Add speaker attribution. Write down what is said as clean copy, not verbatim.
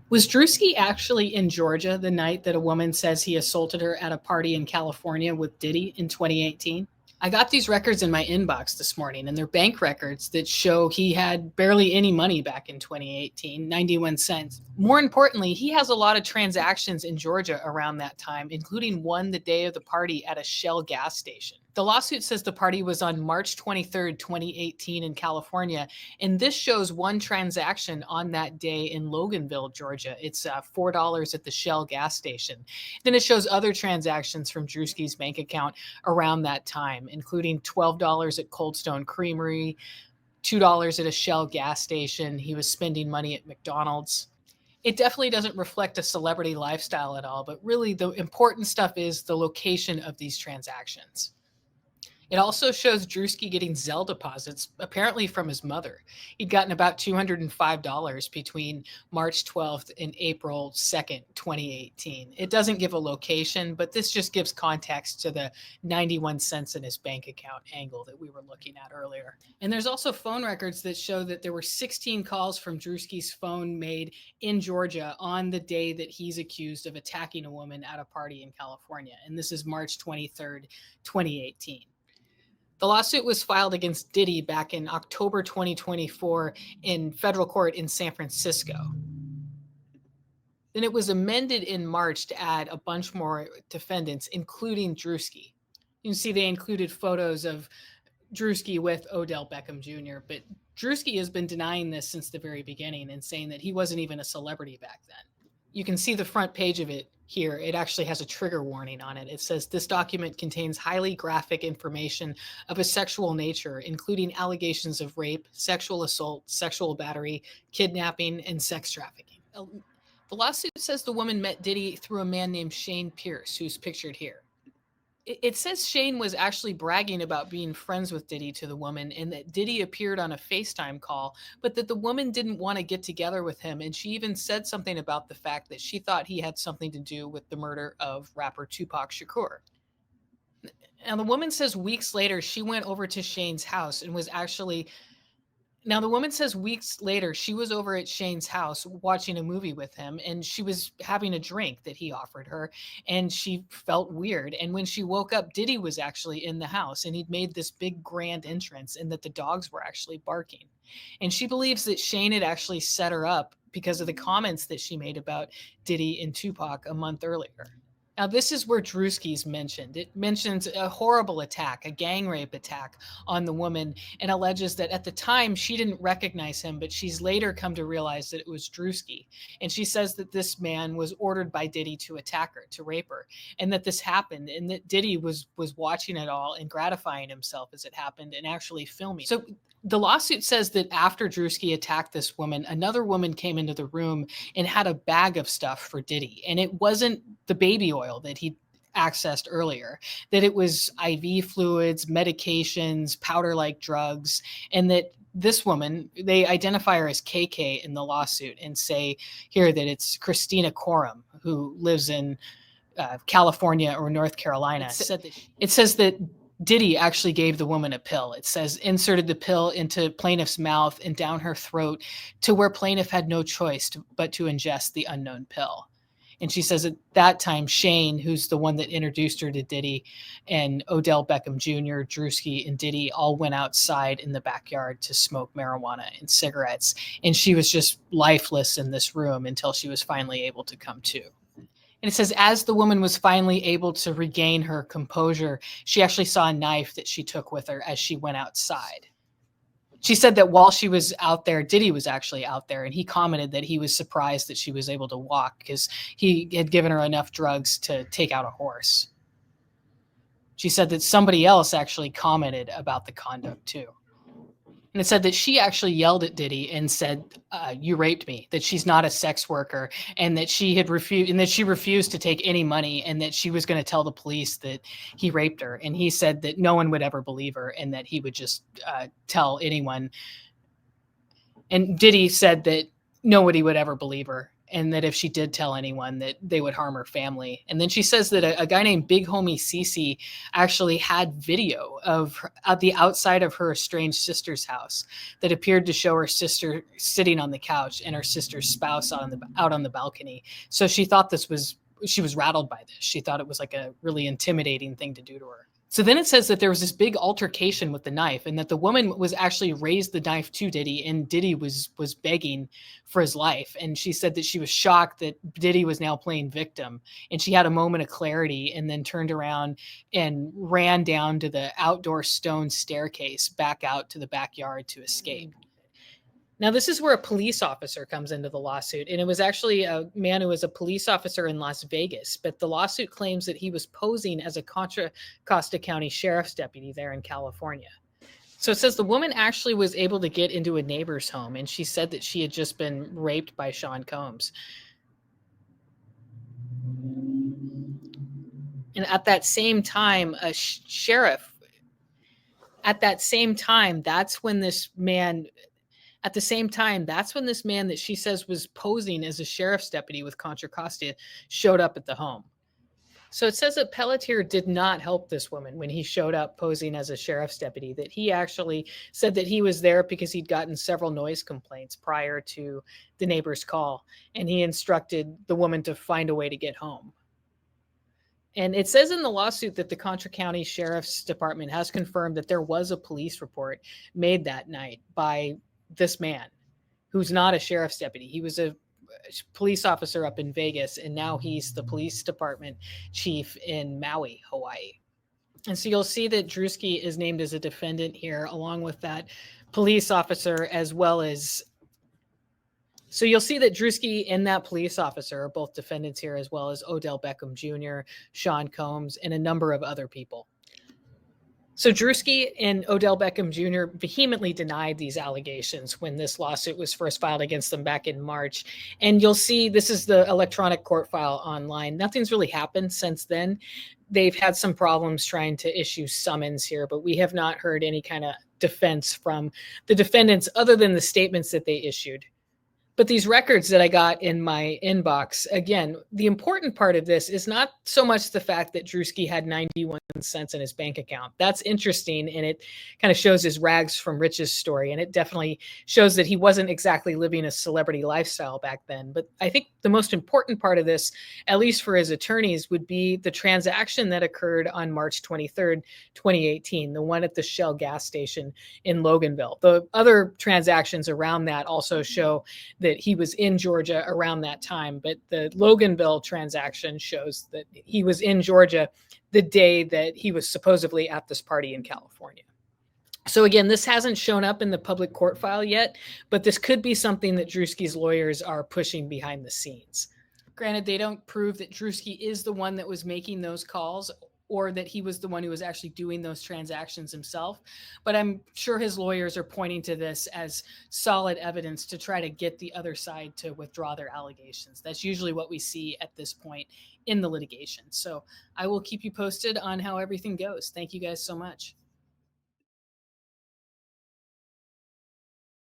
Speaker 1: Was Druski actually in Georgia the night that a woman says he assaulted her at a party in California with Diddy in 2018? I got these records in my inbox this morning, and they're bank records that show he had barely any money back in 2018, 91 cents. More importantly, he has a lot of transactions in Georgia around that time, including one the day of the party at a Shell gas station. The lawsuit says the party was on March 23rd, 2018 in California, and this shows one transaction on that day in Loganville, Georgia. It's $4 at the Shell gas station. Then it shows other transactions from Druski's bank account around that time, including $12 at Cold Stone Creamery, $2 at a Shell gas station. He was spending money at McDonald's. It definitely doesn't reflect a celebrity lifestyle at all, but really the important stuff is the location of these transactions. It also shows Druski getting Zelle deposits, apparently from his mother. He'd gotten about $205 between March 12th and April 2nd, 2018. It doesn't give a location, but this just gives context to the 91 cents in his bank account angle that we were looking at earlier. And there's also phone records that show that there were 16 calls from Druski's phone made in Georgia on the day that he's accused of attacking a woman at a party in California. And this is March 23rd, 2018. The lawsuit was filed against Diddy back in October 2024 in federal court in San Francisco. Then it was amended in March to add a bunch more defendants, including Druski. You can see they included photos of Druski with Odell Beckham Jr., but Druski has been denying this since the very beginning and saying that he wasn't even a celebrity back then. You can see the front page of it here. It actually has a trigger warning on it. It says this document contains highly graphic information of a sexual nature, including allegations of rape, sexual assault, sexual battery, kidnapping, and sex trafficking. The lawsuit says the woman met Diddy through a man named Shane Pierce, who's pictured here. It says Shane was actually bragging about being friends with Diddy to the woman, and that Diddy appeared on a FaceTime call, but that the woman didn't want to get together with him. And she even said something about the fact that she thought he had something to do with the murder of rapper Tupac Shakur. Now, the woman says weeks later, she went over to Shane's house and was actually... Now, the woman says weeks later, she was over at Shane's house watching a movie with him, and she was having a drink that he offered her, and she felt weird. And when she woke up, Diddy was actually in the house, and he'd made this big grand entrance, and that the dogs were actually barking. And she believes that Shane had actually set her up because of the comments that she made about Diddy and Tupac a month earlier. Now, this is where Druski's mentioned. It mentions a horrible attack, a gang rape attack on the woman, and alleges that at the time she didn't recognize him, but she's later come to realize that it was Druski. And she says that this man was ordered by Diddy to attack her, to rape her, and that this happened, and that Diddy was watching it all and gratifying himself as it happened and actually filming. So the lawsuit says that after Druski attacked this woman, another woman came into the room and had a bag of stuff for Diddy. And it wasn't the baby oil that he accessed earlier, that it was IV fluids, medications, powder-like drugs, and that this woman, they identify her as KK in the lawsuit and say here that it's Christina Coram, who lives in California or North Carolina. It says that Diddy actually gave the woman a pill. It says inserted the pill into plaintiff's mouth and down her throat to where plaintiff had no choice but to ingest the unknown pill. And she says at that time, Shane, who's the one that introduced her to Diddy, and Odell Beckham Jr., Druski, and Diddy all went outside in the backyard to smoke marijuana and cigarettes. And she was just lifeless in this room until she was finally able to come to. And it says, as the woman was finally able to regain her composure, she actually saw a knife that she took with her as she went outside. She said that while she was out there, Diddy was actually out there, and he commented that he was surprised that she was able to walk because he had given her enough drugs to take out a horse. She said that somebody else actually commented about the conduct too. And it said that she actually yelled at Diddy and said, you raped me, that she's not a sex worker, and that she had refused, and that she refused to take any money, and that she was going to tell the police that he raped her. And he said that no one would ever believe her and that he would just tell anyone. And Diddy said that nobody would ever believe her and that if she did tell anyone that they would harm her family. And then she says that a guy named Big Homie Cece actually had video of her, at the outside of her estranged sister's house that appeared to show her sister sitting on the couch and her sister's spouse out on the balcony. So she thought she was rattled by this. She thought it was like a really intimidating thing to do to her. So then it says that there was this big altercation with the knife, and that the woman was actually raised the knife to Diddy, and Diddy was begging for his life. And she said that she was shocked that Diddy was now playing victim, and she had a moment of clarity and then turned around and ran down to the outdoor stone staircase back out to the backyard to escape. Now, this is where a police officer comes into the lawsuit, and it was actually a man who was a police officer in Las Vegas, but the lawsuit claims that he was posing as a Contra Costa County sheriff's deputy there in California. So it says the woman actually was able to get into a neighbor's home, and she said that she had just been raped by Sean Combs. And at that same time, a sheriff, at that same time, that's when this man that she says was posing as a sheriff's deputy with Contra Costa showed up at the home. So it says that Pelletier did not help this woman when he showed up posing as a sheriff's deputy, that he actually said that he was there because he'd gotten several noise complaints prior to the neighbor's call, and he instructed the woman to find a way to get home. And it says in the lawsuit that the Contra County Sheriff's Department has confirmed that there was a police report made that night by this man who's not a sheriff's deputy. He was a police officer up in Vegas, and now he's the police department chief in Maui, Hawaii. And so you'll see that Druski is named as a defendant here, along with that police officer, as well as. So you'll see that Druski and that police officer are both defendants here, as well as Odell Beckham Jr., Sean Combs, and a number of other people. So Druski and Odell Beckham Jr. vehemently denied these allegations when this lawsuit was first filed against them back in March. And you'll see this is the electronic court file online. Nothing's really happened since then. They've had some problems trying to issue summons here, but we have not heard any kind of defense from the defendants other than the statements that they issued. But these records that I got in my inbox, again, the important part of this is not so much the fact that Druski had 91 cents in his bank account. That's interesting, and it kind of shows his rags from riches story, and it definitely shows that he wasn't exactly living a celebrity lifestyle back then. But I think the most important part of this, at least for his attorneys, would be the transaction that occurred on March 23rd, 2018, the one at the Shell gas station in Loganville. The other transactions around that also show that he was in Georgia around that time, but the Loganville transaction shows that he was in Georgia the day that he was supposedly at this party in California. So again, this hasn't shown up in the public court file yet, but this could be something that Druski's lawyers are pushing behind the scenes. Granted, they don't prove that Druski is the one that was making those calls or that he was the one who was actually doing those transactions himself. But I'm sure his lawyers are pointing to this as solid evidence to try to get the other side to withdraw their allegations. That's usually what we see at this point in the litigation. So I will keep you posted on how everything goes. Thank you guys so much.